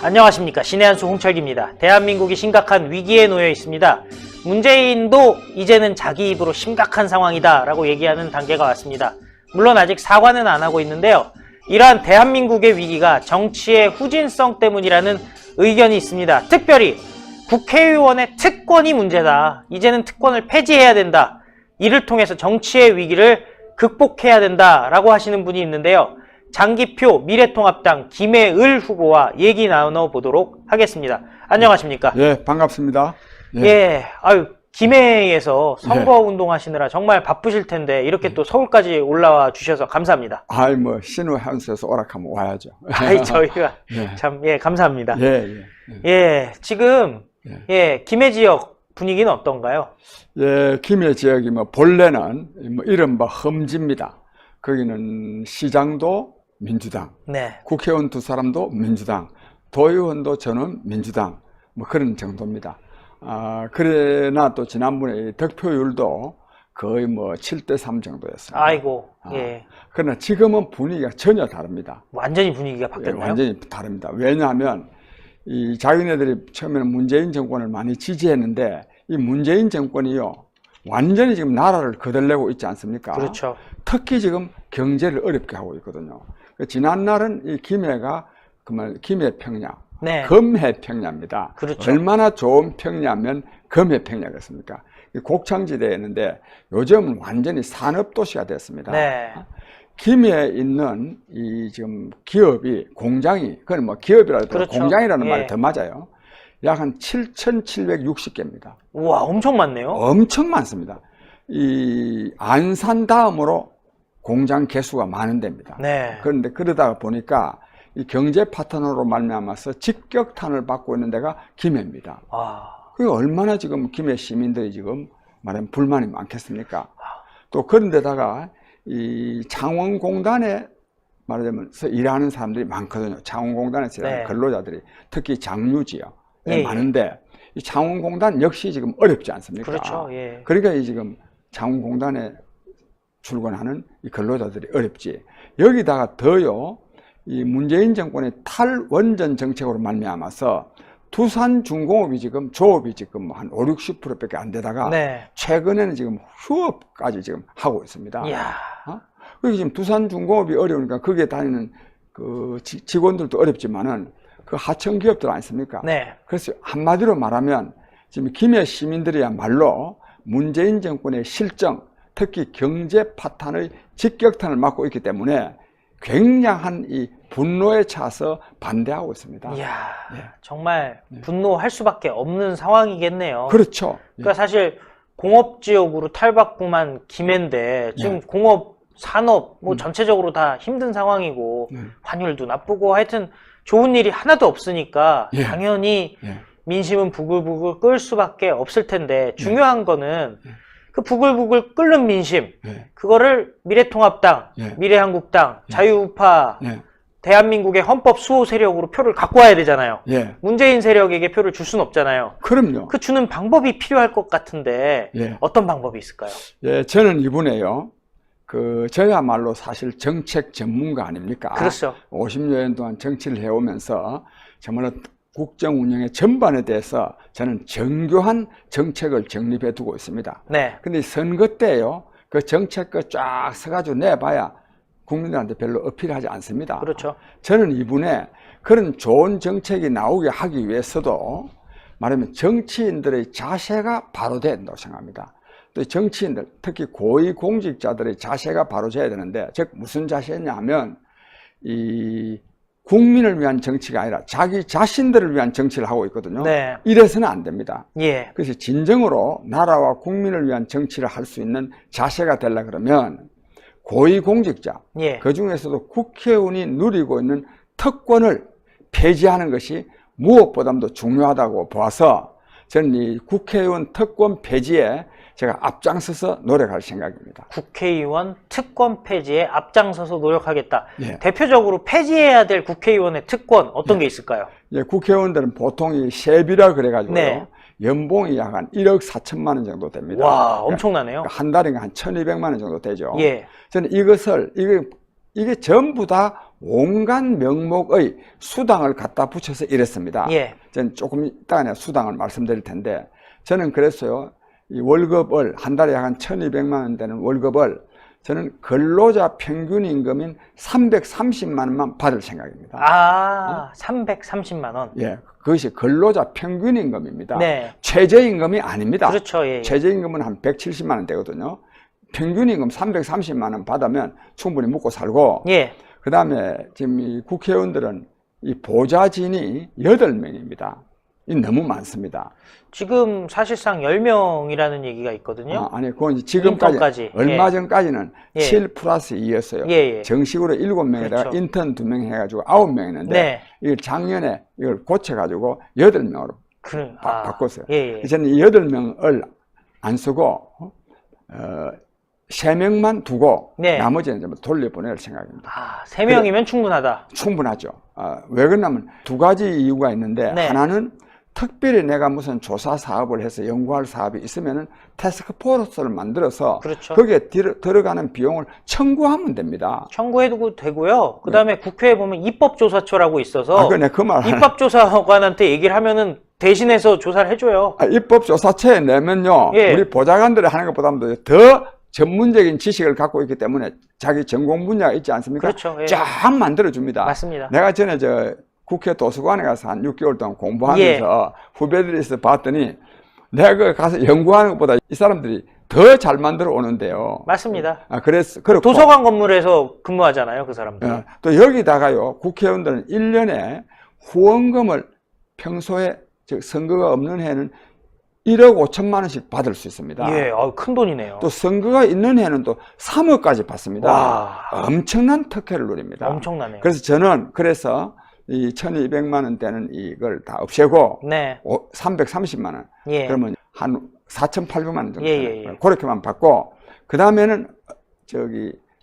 안녕하십니까. 신의 한수 홍철기입니다. 대한민국이 심각한 위기에 놓여 있습니다. 문재인도 이제는 자기 입으로 심각한 상황이다 라고 얘기하는 단계가 왔습니다. 물론 아직 사과는 안 하고 있는데요. 이러한 대한민국의 위기가 정치의 후진성 때문이라는 의견이 있습니다. 특별히 국회의원의 특권이 문제다. 이제는 특권을 폐지해야 된다. 이를 통해서 정치의 위기를 극복해야 된다라고 하시는 분이 있는데요. 장기표 미래통합당 김해을 후보와 얘기 나눠보도록 하겠습니다. 안녕하십니까? 예, 반갑습니다. 예, 김해에서 선거운동 하시느라 정말 바쁘실 텐데 이렇게 또 서울까지 올라와 주셔서 감사합니다. 신우 한수에서 오락하면 와야죠. 저희가 참, 감사합니다. 지금, 김해 지역 분위기는 어떤가요? 김해 지역이 본래는 이른바 험지입니다. 거기는 시장도 민주당, 국회의원 두 사람도 민주당, 도의원도 저는 민주당, 그런 정도입니다. 그러나 또 지난번에 득표율도 거의 7대3 정도였습니다. 아이고, 그러나 지금은 분위기가 전혀 다릅니다. 완전히 분위기가 바뀌었나요? 완전히 다릅니다. 왜냐하면 이 자기네들이 처음에는 문재인 정권을 많이 지지했는데 이 문재인 정권이요 완전히 지금 나라를 거들내고 있지 않습니까? 그렇죠. 특히 지금 경제를 어렵게 하고 있거든요. 지난날은 이 김해가 김해 평야, 금해 평야입니다. 그렇죠. 얼마나 좋은 평야면 금해 평야겠습니까? 곡창지대였는데 요즘은 완전히 산업도시가 됐습니다. 김해에 있는 이 지금 기업이 공장이 그건 기업이라도 그렇죠. 공장이라는 말이 더 맞아요. 약 한 7,760개입니다. 우와, 엄청 많네요. 엄청 많습니다. 이 안산 다음으로 공장 개수가 많은 데입니다. 그런데 그러다가 보니까 이 경제 파트너로 말미암아서 직격탄을 받고 있는 데가 김해입니다. 그게 얼마나 지금 김해 시민들이 지금 말하면 불만이 많겠습니까? 또 그런 데다가 이 창원공단에 말하자면서 일하는 사람들이 많거든요. 창원공단에서 일하는 근로자들이 특히 장유지요. 많은데 이 창원공단 역시 지금 어렵지 않습니까? 그렇죠. 그러니까 이 지금 창원공단에 출근하는 이 근로자들이 어렵지. 여기다가 더요, 이 문재인 정권의 탈원전 정책으로 말미암아서 두산중공업이 지금 조업이 지금 한 5, 60%밖에 안 되다가 최근에는 지금 휴업까지 지금 하고 있습니다. 그리고 지금 두산중공업이 어려우니까 거기에 다니는 그 직원들도 어렵지만은 그 하청 기업들 아니십니까? 그래서 한마디로 말하면 지금 김해 시민들이야말로 문재인 정권의 실정, 특히 경제 파탄의 직격탄을 맞고 있기 때문에 굉장한 이 분노에 차서 반대하고 있습니다. 정말 분노할 수밖에 없는 상황이겠네요. 그렇죠. 그러니까 사실 공업지역으로 탈바꿈한 김해인데 지금 공업, 산업 전체적으로 다 힘든 상황이고 환율도 나쁘고 하여튼 좋은 일이 하나도 없으니까 당연히 민심은 부글부글 끓을 수밖에 없을 텐데 중요한 거는 그 부글부글 끓는 민심 그거를 미래통합당, 미래한국당, 자유우파 대한민국의 헌법 수호 세력으로 표를 갖고 와야 되잖아요. 문재인 세력에게 표를 줄 수는 없잖아요. 그럼요. 그 주는 방법이 필요할 것 같은데 어떤 방법이 있을까요? 저는 이번에요. 저야말로 사실 정책 전문가 아닙니까? 그렇죠. 50여 년 동안 정치를 해오면서 정말로 국정 운영의 전반에 대해서 저는 정교한 정책을 정립해 두고 있습니다. 근데 선거 때요, 그 정책을 쫙 서가지고 내봐야 국민들한테 별로 어필하지 않습니다. 그렇죠. 저는 이번에 그런 좋은 정책이 나오게 하기 위해서도 말하면 정치인들의 자세가 바로 돼야 된다고 생각합니다. 또 정치인들, 특히 고위공직자들의 자세가 바로 돼야 되는데, 즉 무슨 자세냐 하면 이 국민을 위한 정치가 아니라 자기 자신들을 위한 정치를 하고 있거든요. 이래서는 안 됩니다. 그래서 진정으로 나라와 국민을 위한 정치를 할 수 있는 자세가 되려 그러면 고위공직자, 그 중에서도 국회의원이 누리고 있는 특권을 폐지하는 것이 무엇보다도 중요하다고 보아서 저는 이 국회의원 특권 폐지에 제가 앞장서서 노력할 생각입니다. 국회의원 특권 폐지에 앞장서서 노력하겠다. 대표적으로 폐지해야 될 국회의원의 특권 어떤 게 있을까요? 국회의원들은 보통 이 세비라 그래가지고요. 연봉이 약 한 1억 4천만 원 정도 됩니다. 와, 엄청나네요. 한 달에 한 1,200만 원 정도 되죠. 저는 이것을 이게 전부 다 온갖 명목의 수당을 갖다 붙여서 이랬습니다. 예. 저는 조금 이따가 수당을 말씀드릴 텐데, 저는 그랬어요. 이 월급을 한 달에 약 한 1,200만 원 되는 월급을 저는 근로자 평균 임금인 330만 원만 받을 생각입니다. 330만 원. 예, 그것이 근로자 평균 임금입니다. 네. 최저임금이 아닙니다. 그렇죠. 예. 최저임금은 한 170만 원 되거든요. 평균 임금 330만 원 받으면 충분히 먹고 살고, 예. 그 다음에 지금 이 국회의원들은 이 보좌진이 8명입니다. 이 너무 많습니다. 지금 사실상 10명이라는 얘기가 있거든요. 아니, 그건 지금까지, 인턴까지. 얼마 예. 전까지는 예. 7 플러스 2였어요. 예. 정식으로 7명에다가 그렇죠. 인턴 2명 해가지고 9명이었는데, 네. 이걸 작년에 이걸 고쳐가지고 8명으로 바꿨어요. 예. 저는 이 8명을 안 쓰고, 3명만 두고, 네. 나머지는 좀 돌려보낼 생각입니다. 3명이면 충분하다. 충분하죠. 왜 그러냐면 2가지 이유가 있는데, 네. 하나는 특별히 내가 무슨 조사 사업을 해서 연구할 사업이 있으면은 태스크포스를 만들어서 그렇죠. 거기에 들어가는 비용을 청구하면 됩니다. 청구해도 되고요. 그 다음에 국회에 보면 입법조사처라고 있어서 그 말. 입법조사관한테 얘기를 하면은 대신해서 조사를 해줘요. 입법조사처에 내면요, 예. 우리 보좌관들이 하는 것보다도 더 전문적인 지식을 갖고 있기 때문에 자기 전공 분야가 있지 않습니까? 그렇죠. 예. 쫙 만들어줍니다. 맞습니다. 내가 전에 국회 도서관에 가서 한 6개월 동안 공부하면서 후배들이 있어 봤더니 내가 가서 연구하는 것보다 이 사람들이 더 잘 만들어 오는데요. 맞습니다. 그렇고. 도서관 건물에서 근무하잖아요, 그 사람들. 또 여기다가요, 국회의원들은 1년에 후원금을 평소에 선거가 없는 해는 1억 5천만 원씩 받을 수 있습니다. 예, 큰 돈이네요. 또 선거가 있는 해는 또 3억까지 받습니다. 와. 엄청난 특혜를 누립니다. 엄청나네요. 그래서 저는 이 1,200만 원대는 이걸 다 없애고, 네. 330만 원. 예. 그러면 한 4,800만 원 정도. 예. 그렇게만 받고, 그 다음에는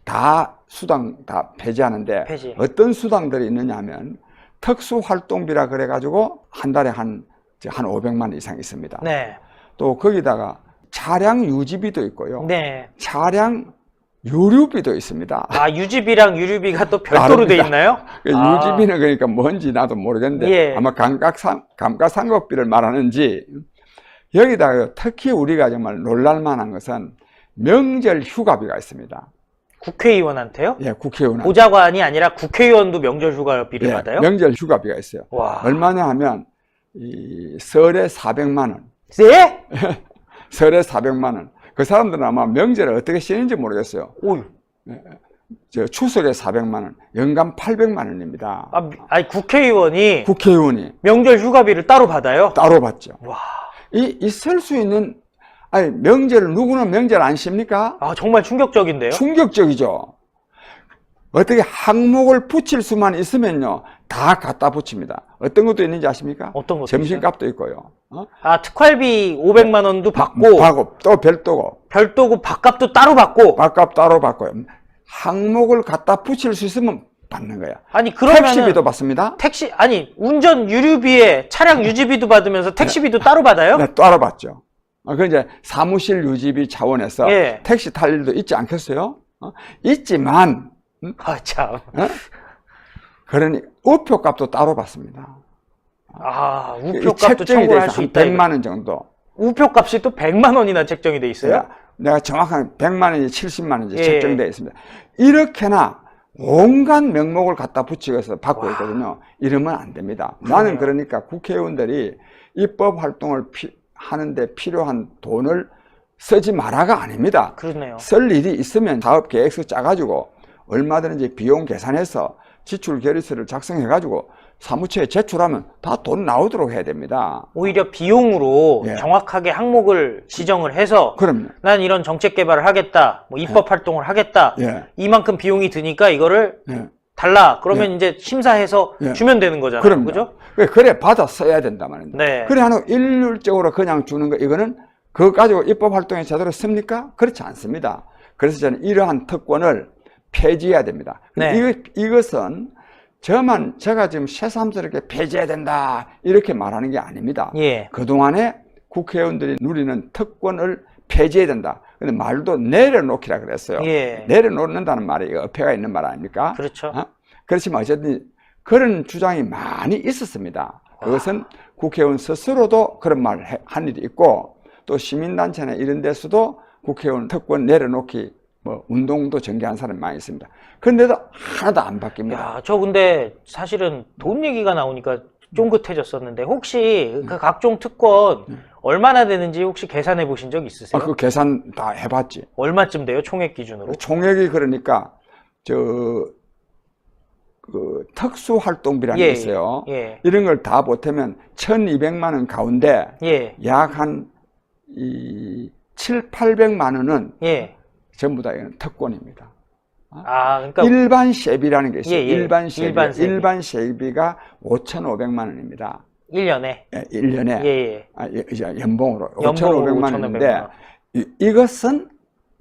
다 수당 다 폐지하는데, 폐지. 어떤 수당들이 있느냐 하면, 특수활동비라 그래가지고, 한 달에 한 500만 원 이상 있습니다. 네. 또 거기다가 차량 유지비도 있고요. 네. 차량 유류비도 있습니다. 유지비랑 유류비가 또 별도로 돼 있나요? 유지비는 그러니까 뭔지 나도 모르겠는데, 예. 아마 감가상각비를 말하는지, 여기다가 특히 우리가 정말 놀랄만한 것은 명절 휴가비가 있습니다. 국회의원한테요? 예, 국회의원. 보좌관이 아니라 국회의원도 명절 휴가비를 받아요? 명절 휴가비가 있어요. 와. 얼마냐 하면, 설에 400만 원. 네? 설에 400만 원. 그 사람들은 아마 명절을 어떻게 쉬는지 모르겠어요. 추석에 400만 원, 연간 800만 원입니다. 국회의원이 명절 휴가비를 따로 받아요? 따로 받죠. 와. 있을 수 있는, 명절, 누구는 명절 안 쉽니까? 정말 충격적인데요? 충격적이죠. 어떻게 항목을 붙일 수만 있으면요, 다 갖다 붙입니다. 어떤 것도 있는지 아십니까? 어떤 것도 점심값도 있고요. 특활비 500만 원도 받고, 또 별도고, 밥값도 따로 받고. 밥값 따로 받고요. 항목을 갖다 붙일 수 있으면 받는 거야. 그러면 택시비도 받습니다. 운전 유류비에 차량 유지비도 받으면서 택시비도 따로 받아요? 네, 따로 받죠. 그 이제 사무실 유지비 차원에서 예. 택시 탈 일도 있지 않겠어요? 있지만, 참. 그러니 우표값도 따로 받습니다. 우표값도 청구를 할 수 있다. 100만 원 정도. 우표값이 또 100만 원이나 책정이 돼 있어요? 내가 정확하게 100만 원인지 70만 원인지 책정되어 있습니다. 이렇게나 온갖 명목을 갖다 붙이고서 받고 있거든요. 이러면 안 됩니다. 나는 그러니까 국회의원들이 입법 활동을 하는데 필요한 돈을 쓰지 마라가 아닙니다. 그렇네요. 쓸 일이 있으면 사업 계획서 짜가지고 얼마든지 비용 계산해서 지출 결의서를 작성해가지고 사무처에 제출하면 다 돈 나오도록 해야 됩니다. 오히려 비용으로 정확하게 항목을 지정을 해서 그럼요. 난 이런 정책 개발을 하겠다, 입법 활동을 하겠다, 이만큼 비용이 드니까 이거를 달라. 그러면 이제 심사해서 주면 되는 거잖아요. 그럼요. 그죠? 그래 받아 써야 된다 말입니다. 네. 그래 하는 일률적으로 그냥 주는 거, 이거는 그거 가지고 입법 활동에 제대로 씁니까? 그렇지 않습니다. 그래서 저는 이러한 특권을 폐지해야 됩니다. 이것은 제가 지금 새삼스럽게 폐지해야 된다 이렇게 말하는 게 아닙니다. 그동안에 국회의원들이 누리는 특권을 폐지해야 된다. 근데 말도 내려놓기라 그랬어요. 예. 내려놓는다는 말이 어폐가 있는 말 아닙니까? 그렇죠. 그렇지만 어쨌든 그런 주장이 많이 있었습니다. 그것은 국회의원 스스로도 그런 말을 한 일이 있고, 또 시민단체나 이런 데서도 국회의원 특권 내려놓기 뭐 운동도 전개한 사람이 많이 있습니다. 그런데도 하나도 안 바뀝니다. 야, 저 근데 사실은 돈 얘기가 나오니까 쫑긋해졌었는데, 혹시 그 각종 특권 얼마나 되는지 혹시 계산해 보신 적 있으세요? 그 계산 다 해봤지. 얼마쯤 돼요? 총액 기준으로? 총액이 그러니까 그 특수활동비라는 게 있어요. 예. 이런 걸 다 보태면 1,200만 원 가운데 예. 약 한 700~800만 원은 예. 전부 다 이건 특권입니다. 아, 그러니까 일반 세비라는 게 있어요. 예, 예. 일반 세비. 일반 세비. 일반 세비가 5,500만 원입니다. 1년에. 예, 1년에. 예, 이제 연봉으로 연봉으로 5,500만 원인데, 이것은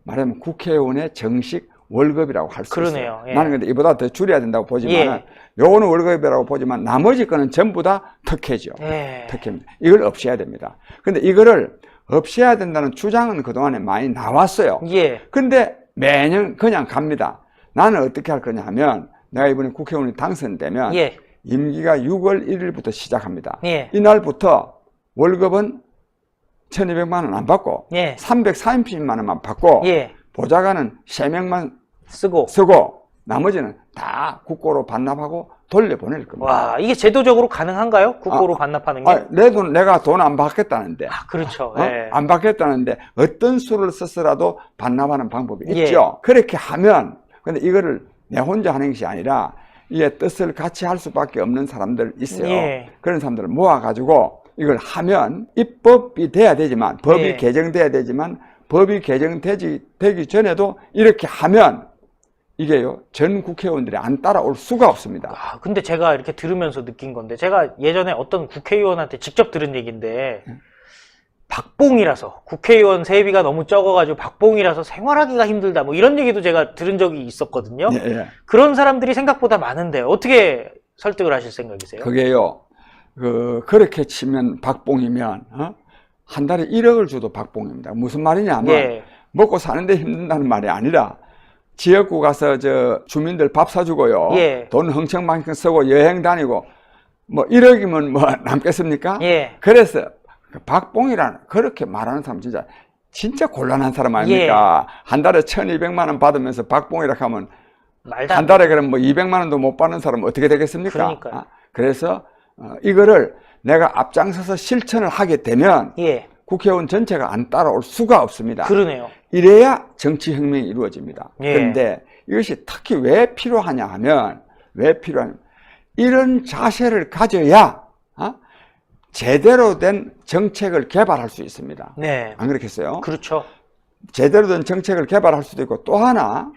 말하면 국회의원의 정식 월급이라고 할 수 그러네요. 있어요. 예. 나는 근데 이보다 더 줄여야 된다고 보지만, 예. 요거는 월급이라고 보지만 나머지 거는 전부 다 특혜죠. 예. 특혜입니다. 이걸 없애야 됩니다. 근데 이거를 없애야 된다는 주장은 그동안에 많이 나왔어요. 예. 근데 매년 그냥 갑니다. 나는 어떻게 할 거냐 하면, 내가 이번에 국회의원이 당선되면 예. 임기가 6월 1일부터 시작합니다. 예. 이날부터 월급은 1,200만 원 안 받고 예. 330만 원만 받고 예. 보좌관은 3명만 쓰고. 쓰고 나머지는 다 국고로 반납하고 돌려보낼 겁니다. 와, 이게 제도적으로 가능한가요? 국고로 반납하는 게? 내 돈, 내가 돈 안 받겠다는데. 그렇죠. 예. 안 받겠다는데 어떤 수를 써서라도 반납하는 방법이 예. 있죠. 그렇게 하면, 근데 이거를 내 혼자 하는 것이 아니라 이게 뜻을 같이 할 수밖에 없는 사람들 있어요. 예. 그런 사람들을 모아가지고 이걸 하면 입법이 돼야 되지만, 법이 예. 개정돼야 되지만, 법이 개정되기 전에도 이렇게 하면 이게요, 전 국회의원들이 안 따라올 수가 없습니다. 근데 제가 이렇게 들으면서 느낀 건데, 제가 예전에 어떤 국회의원한테 직접 들은 얘기인데, 박봉이라서, 국회의원 세비가 너무 적어가지고 박봉이라서 생활하기가 힘들다, 뭐 이런 얘기도 제가 들은 적이 있었거든요. 예, 예. 그런 사람들이 생각보다 많은데 어떻게 설득을 하실 생각이세요? 그게요, 그렇게 치면 박봉이면, 한 달에 1억을 줘도 박봉입니다. 무슨 말이냐 하면, 예. 먹고 사는데 힘든다는 말이 아니라, 지역구 가서 주민들 밥 사주고요. 예. 돈 흥청망청 쓰고 여행 다니고, 뭐 1억이면 뭐 남겠습니까? 예. 그래서 박봉이라는, 그렇게 말하는 사람 진짜 곤란한 사람 아닙니까? 예. 한 달에 1,200만 원 받으면서 박봉이라 하면 말도 한 안 달에 그럼 뭐 200만 원도 못 받는 사람은 어떻게 되겠습니까? 그러니까요. 그래서 이거를 내가 앞장서서 실천을 하게 되면 예. 국회의원 전체가 안 따라올 수가 없습니다. 그러네요. 이래야 정치혁명이 이루어집니다. 예. 그런데 이것이 특히 왜 필요하냐 하면, 이런 자세를 가져야 제대로 된 정책을 개발할 수 있습니다. 네. 안 그렇겠어요? 그렇죠. 제대로 된 정책을 개발할 수도 있고, 또 하나,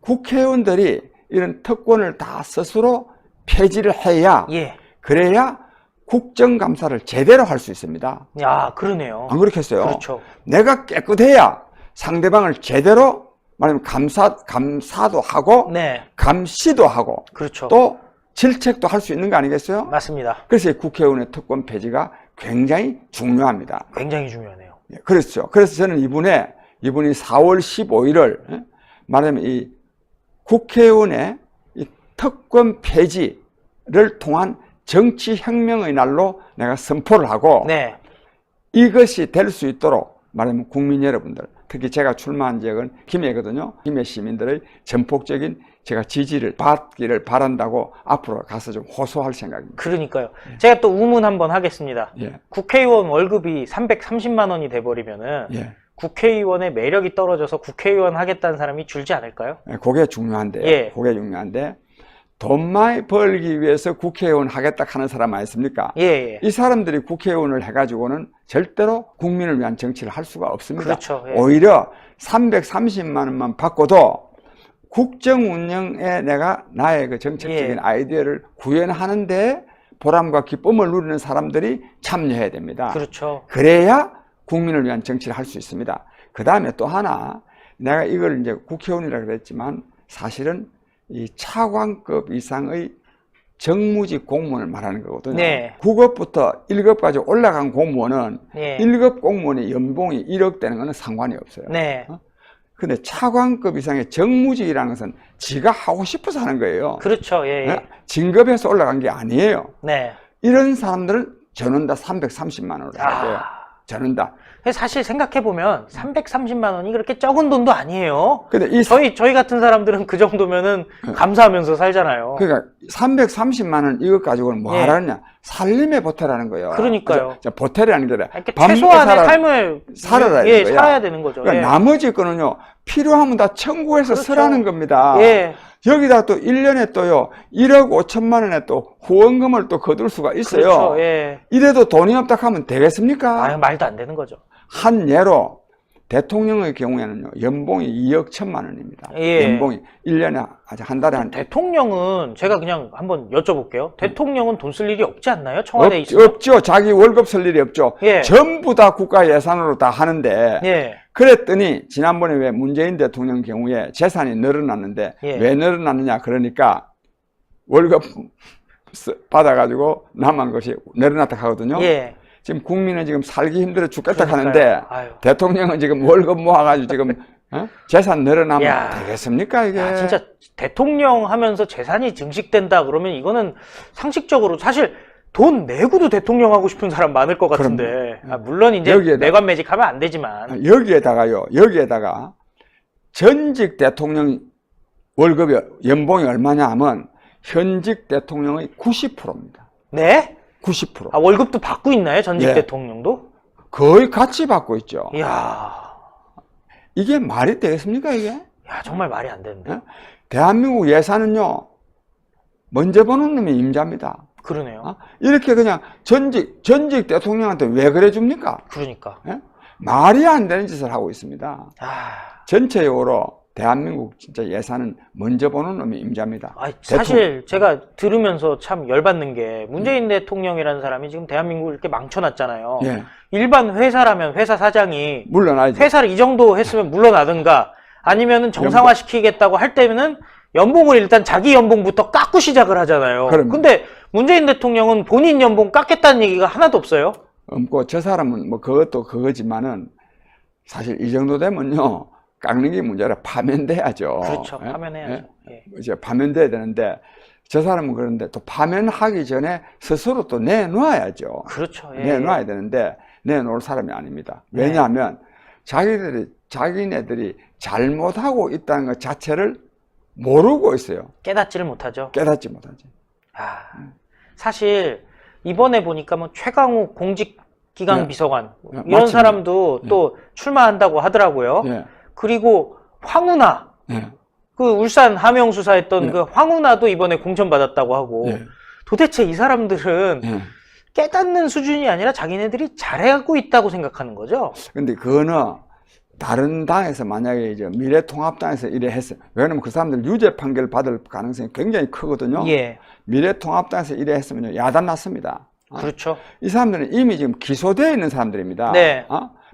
국회의원들이 이런 특권을 다 스스로 폐지를 해야, 예. 그래야 국정감사를 제대로 할 수 있습니다. 야, 그러네요. 안 그렇겠어요? 그렇죠. 내가 깨끗해야 상대방을 제대로 말하면 감사도 하고, 네. 감시도 하고, 그렇죠. 또 질책도 할 수 있는 거 아니겠어요? 맞습니다. 그래서 국회의원의 특권 폐지가 굉장히 중요합니다. 굉장히 중요하네요. 그렇죠. 그래서 저는 이분이 4월 15일을 말하자면 이 국회의원의 이 특권 폐지를 통한 정치혁명의 날로 내가 선포를 하고, 네. 이것이 될 수 있도록 말하면 국민 여러분들, 특히 제가 출마한 지역은 김해거든요. 김해 시민들의 전폭적인 제가 지지를 받기를 바란다고 앞으로 가서 좀 호소할 생각입니다. 그러니까요. 제가 또 우문 한번 하겠습니다. 예. 국회의원 월급이 330만 원이 돼버리면은 예. 국회의원의 매력이 떨어져서 국회의원 하겠다는 사람이 줄지 않을까요? 그게 중요한데요. 예. 그게 중요한데, 돈 많이 벌기 위해서 국회의원 하겠다 하는 사람 아니십니까? 예. 이 사람들이 국회의원을 해가지고는 절대로 국민을 위한 정치를 할 수가 없습니다. 그렇죠. 예. 오히려 330만 원만 받고도 국정 운영에 내가 나의 그 정책적인 예. 아이디어를 구현하는데 보람과 기쁨을 누리는 사람들이 참여해야 됩니다. 그렇죠. 그래야 국민을 위한 정치를 할 수 있습니다. 그 다음에 또 하나, 내가 이걸 이제 국회의원이라고 그랬지만 사실은 이 차관급 이상의 정무직 공무원을 말하는 거거든요. 네. 9급부터 1급까지 올라간 공무원은 네. 1급 공무원의 연봉이 1억 되는 것은 상관이 없어요. 네. 근데 차관급 이상의 정무직이라는 것은 지가 하고 싶어서 하는 거예요. 그렇죠. 예, 예. 진급해서 올라간 게 아니에요. 네. 이런 사람들을 저는 다 330만 원으로 할게요. 저는 다. 사실 생각해보면 330만 원이 그렇게 적은 돈도 아니에요. 근데 이 저희 같은 사람들은 그 정도면은 감사하면서 살잖아요. 그러니까 330만 원 이것 가지고는 뭐 예. 하라느냐? 살림에 보태라는 거예요. 그러니까요. 보태라는 게 아니라 이렇게 최소한의 삶을 살아라 예, 이거야. 살아야 되는 거죠. 그러니까 예. 나머지 거는요, 필요하면 다 청구해서 그렇죠. 쓰라는 겁니다. 예. 여기다 또 1년에 또요, 1억 5천만 원에 또 후원금을 또 거둘 수가 있어요. 그렇죠. 예. 이래도 돈이 없다 하면 되겠습니까? 아유, 말도 안 되는 거죠. 한 예로 대통령의 경우에는요, 연봉이 2억 1천만 원입니다. 예. 연봉이 1년에 아직 한 달에 한 대통령은 제가 그냥 한번 여쭤볼게요. 대통령은 돈 쓸 일이 없지 않나요? 청와대에 있으면. 없죠. 자기 월급 쓸 일이 없죠. 예. 전부 다 국가 예산으로 다 하는데 예. 그랬더니 지난번에 왜 문재인 대통령 경우에 재산이 늘어났는데 예. 왜 늘어났느냐 그러니까 월급 받아가지고 남은 것이 늘어났다 하거든요. 예. 지금 국민은 지금 살기 힘들어 죽겠다 그러니까요. 하는데 아유. 대통령은 지금 월급 모아가지고 지금 재산 늘어나면 야. 되겠습니까 이게? 야, 진짜 대통령 하면서 재산이 증식된다 그러면 이거는 상식적으로 사실 돈 내고도 대통령 하고 싶은 사람 많을 것 같은데. 물론 이제 내관 매직하면 안 되지만. 여기에다가 전직 대통령 월급이 연봉이 얼마냐 하면 현직 대통령의 90%입니다. 네? 90%. 아, 월급도 받고 있나요? 전직 예. 대통령도? 거의 같이 받고 있죠. 이야. 이게 말이 되겠습니까, 이게? 야, 정말 말이 안 되는데. 대한민국 예산은요, 먼저 보는 놈이 임자입니다. 그러네요. 이렇게 그냥 전직 대통령한테 왜 그래 줍니까? 그러니까. 말이 안 되는 짓을 하고 있습니다. 아. 전체적으로 대한민국 진짜 예산은 먼저 보는 놈이 임자입니다. 사실 제가 들으면서 참 열받는 게 문재인 대통령이라는 사람이 지금 대한민국을 이렇게 망쳐놨잖아요. 예. 일반 회사라면 회사 사장이 물러나야지. 회사를 이 정도 했으면 물러나든가 아니면은 정상화시키겠다고 할 때면은 연봉을 일단 자기 연봉부터 깎고 시작을 하잖아요. 근데 문재인 대통령은 본인 연봉 깎겠다는 얘기가 하나도 없어요. 없고 저 사람은 뭐 그것도 그거지만은 사실 이 정도 되면요. 깎는 게 문제라 파면돼야죠. 그렇죠. 파면해야죠. 예. 이제 파면돼야 되는데 저 사람은 그런데 또 파면하기 전에 스스로 또 내놓아야죠. 그렇죠. 예. 내놓아야 되는데 내놓을 사람이 아닙니다. 왜냐하면 자기네들이 잘못하고 있다는 것 자체를 모르고 있어요. 깨닫지를 못하죠. 깨닫지 못하지. 사실 이번에 보니까 뭐 최강욱 공직기강 비서관 이런 맞습니다. 사람도 또 출마한다고 하더라고요. 그리고 황운하 그 울산 함영 수사했던 그 황운하도 이번에 공천받았다고 하고 도대체 이 사람들은 깨닫는 수준이 아니라 자기네들이 잘하고 있다고 생각하는 거죠. 근데 그거는 다른 당에서 만약에 이제 미래통합당에서 이래 했어요. 왜냐면 그 사람들 유죄 판결 받을 가능성이 굉장히 크거든요. 예. 미래통합당에서 이래 했으면 야단 났습니다. 그렇죠. 이 사람들은 이미 지금 기소되어 있는 사람들입니다. 네.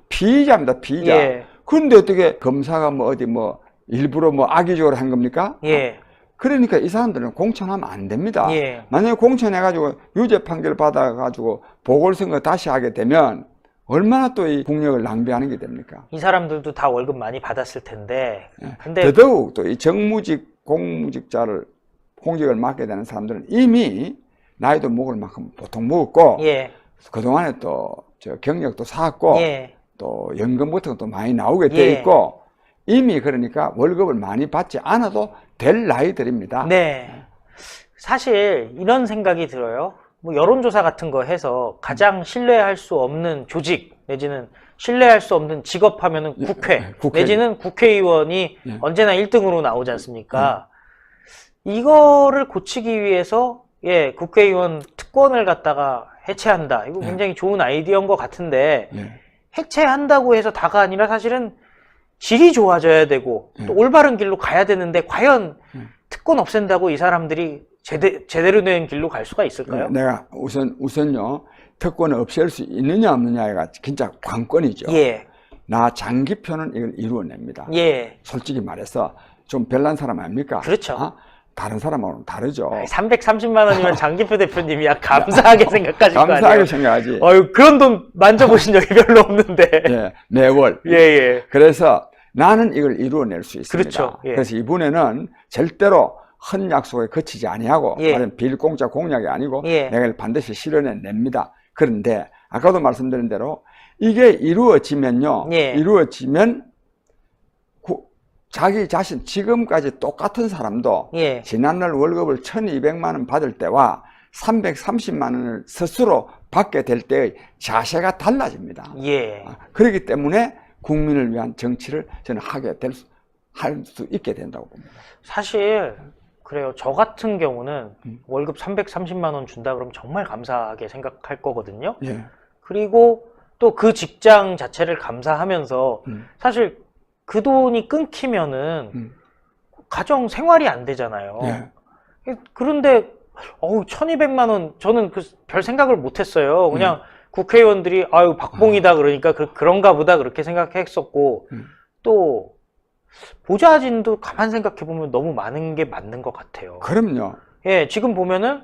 피의자입니다, 피의자. 예. 그런데 어떻게 검사가 뭐 어디 뭐 일부러 뭐 악의적으로 한 겁니까? 예. 그러니까 이 사람들은 공천하면 안 됩니다. 예. 만약에 공천해가지고 유죄 판결 받아가지고 보궐선거 다시 하게 되면 얼마나 또 이 국력을 낭비하는 게 됩니까? 이 사람들도 다 월급 많이 받았을 텐데. 근데 더더욱 또 이 정무직, 공무직자를 공직을 맡게 되는 사람들은 이미 나이도 먹을 만큼 보통 먹었고 예. 그동안에 또 저 경력도 쌓았고 예. 또 연금 같은 것도 많이 나오게 돼 있고 이미 그러니까 월급을 많이 받지 않아도 될 나이들입니다. 네. 사실 이런 생각이 들어요. 뭐 여론조사 같은 거 해서 가장 신뢰할 수 없는 조직 내지는 신뢰할 수 없는 직업 하면은 국회 내지는 국회의원이 언제나 1등으로 나오지 않습니까? 이거를 고치기 위해서 국회의원 특권을 갖다가 해체한다. 이거 굉장히 좋은 아이디어인 것 같은데 해체한다고 해서 다가 아니라 사실은 질이 좋아져야 되고 또 올바른 길로 가야 되는데 과연 특권 없앤다고 이 사람들이 제대로 된 길로 갈 수가 있을까요? 내가 우선요 특권을 없앨 수 있느냐 없느냐가 진짜 관건이죠. 예. 나 장기표는 이걸 이루어냅니다. 예. 솔직히 말해서 좀 별난 사람 아닙니까? 그렇죠. 다른 사람하고는 다르죠. 330만 원이면 장기표 대표님이야 감사하게 생각하실 거 아니에요? 감사하게 생각하지. 그런 돈 만져보신 적이 별로 없는데. 예, 매월. 예, 예. 그래서 나는 이걸 이루어낼 수 있습니다. 그렇죠. 예. 그래서 이번에는 절대로 헌 약속에 그치지 아니하고 예. 말하면 빌공짜 공약이 아니고 예. 내가 이걸 반드시 실현해냅니다. 그런데 아까도 말씀드린 대로 이게 이루어지면요. 예. 이루어지면 자기 자신 지금까지 똑같은 사람도 예. 지난날 월급을 1200만 원 받을 때와 330만 원을 스스로 받게 될 때의 자세가 달라집니다. 예. 그렇기 때문에 국민을 위한 정치를 저는 할 수 있게 된다고 봅니다. 사실 그래요. 저 같은 경우는 월급 330만 원 준다 그러면 정말 감사하게 생각할 거거든요. 예. 그리고 또 그 직장 자체를 감사하면서 사실 그 돈이 끊기면은 가정 생활이 안 되잖아요. 예. 그런데 1200만 원 저는 별 생각을 못 했어요. 그냥 국회의원들이 아유 박봉이다 그러니까 그런가 보다 그렇게 생각했었고 또 보좌진도 가만 생각해 보면 너무 많은 게 맞는 것 같아요. 그럼요. 예, 지금 보면은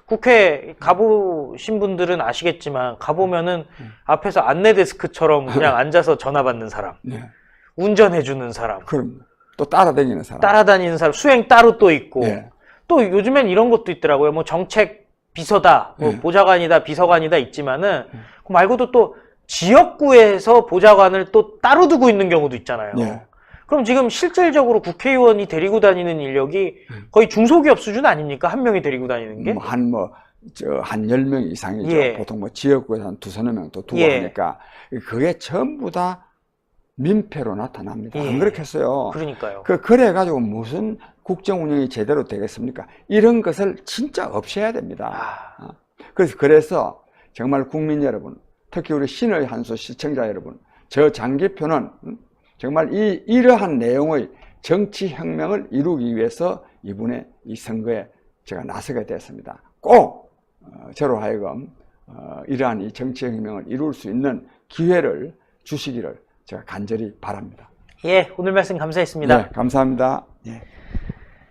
국회 가보신 분들은 아시겠지만 가보면은 앞에서 안내 데스크처럼 그냥 앉아서 전화 받는 사람, 네. 운전해주는 사람, 그럼 또 따라다니는 사람, 따라다니는 사람, 수행 따로 또 있고, 예. 또 요즘엔 이런 것도 있더라고요. 뭐 정책 비서다, 뭐 보좌관이다, 비서관이다 있지만은 그 말고도 또 지역구에서 보좌관을 또 따로 두고 있는 경우도 있잖아요. 예. 그럼 지금 실질적으로 국회의원이 데리고 다니는 인력이 거의 중소기업 수준 아닙니까? 한 명이 데리고 다니는 게? 한 10명 이상이죠. 예. 보통 지역구에서 한 2~3명 또 두고 예. 하니까 그게 전부 다 민폐로 나타납니다. 예. 안 그렇겠어요? 그러니까요. 그래가지고 무슨 국정 운영이 제대로 되겠습니까? 이런 것을 진짜 없애야 됩니다. 그래서 정말 국민 여러분, 특히 우리 신의 한수 시청자 여러분, 저 장기표는 정말 이러한 내용의 정치혁명을 이루기 위해서 이번에 이 선거에 제가 나서게 됐습니다. 꼭 저로 하여금 이러한 이 정치혁명을 이룰 수 있는 기회를 주시기를 제가 간절히 바랍니다. 예, 오늘 말씀 감사했습니다. 네, 감사합니다. 예.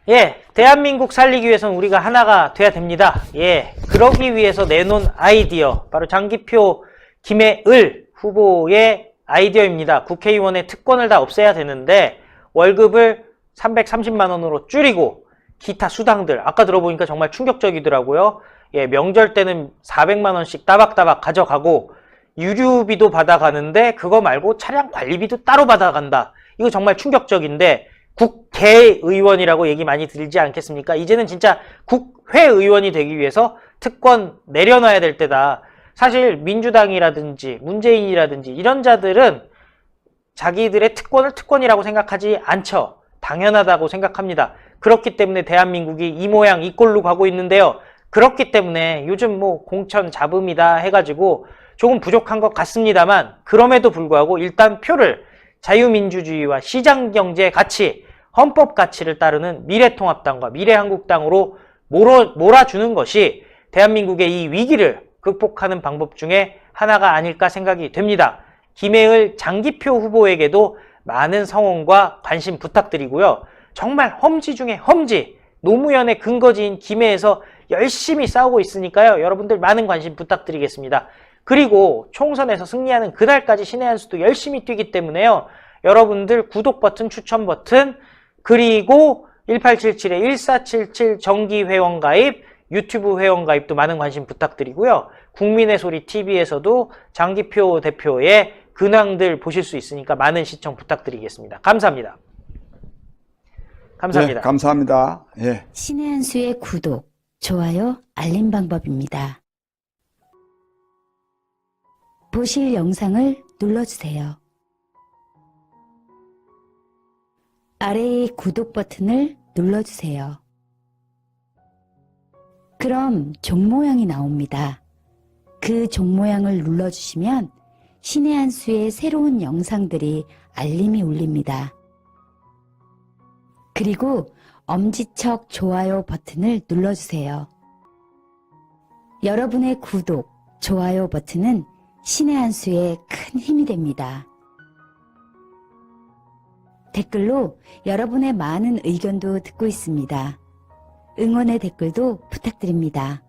예, 대한민국 살리기 위해서는 우리가 하나가 돼야 됩니다. 예, 그러기 위해서 내놓은 아이디어, 바로 장기표 김해을 후보의 아이디어입니다. 국회의원의 특권을 다 없애야 되는데 월급을 330만 원으로 줄이고 기타 수당들, 아까 들어보니까 정말 충격적이더라고요. 예, 명절 때는 400만 원씩 따박따박 가져가고 유류비도 받아가는데 그거 말고 차량 관리비도 따로 받아간다. 이거 정말 충격적인데 국회의원이라고 얘기 많이 들지 않겠습니까? 이제는 진짜 국회의원이 되기 위해서 특권 내려놔야 될 때다. 사실 민주당이라든지 문재인이라든지 이런 자들은 자기들의 특권을 특권이라고 생각하지 않죠. 당연하다고 생각합니다. 그렇기 때문에 대한민국이 이 모양 이 꼴로 가고 있는데요. 그렇기 때문에 요즘 뭐 공천 잡음이다 해가지고 조금 부족한 것 같습니다만 그럼에도 불구하고 일단 표를 자유민주주의와 시장경제 가치, 헌법 가치를 따르는 미래통합당과 미래한국당으로 몰아주는 것이 대한민국의 이 위기를 극복하는 방법 중에 하나가 아닐까 생각이 됩니다. 김해을 장기표 후보에게도 많은 성원과 관심 부탁드리고요. 정말 험지 중에 험지, 노무현의 근거지인 김해에서 열심히 싸우고 있으니까요. 여러분들 많은 관심 부탁드리겠습니다. 그리고 총선에서 승리하는 그날까지 신의 한 수도 열심히 뛰기 때문에요. 여러분들 구독 버튼, 추천 버튼, 그리고 1877-1477 정기 회원 가입, 유튜브 회원 가입도 많은 관심 부탁드리고요. 국민의 소리 TV에서도 장기표 대표의 근황들 보실 수 있으니까 많은 시청 부탁드리겠습니다. 감사합니다. 감사합니다. 네, 감사합니다. 예. 신의 한 수의 구독, 좋아요, 알림 방법입니다. 보실 영상을 눌러주세요. 아래의 구독 버튼을 눌러주세요. 그럼 종 모양이 나옵니다. 그 종 모양을 눌러주시면 신의 한 수의 새로운 영상들이 알림이 울립니다. 그리고 엄지척 좋아요 버튼을 눌러주세요. 여러분의 구독, 좋아요 버튼은 신의 한 수의 큰 힘이 됩니다. 댓글로 여러분의 많은 의견도 듣고 있습니다. 응원의 댓글도 부탁드립니다.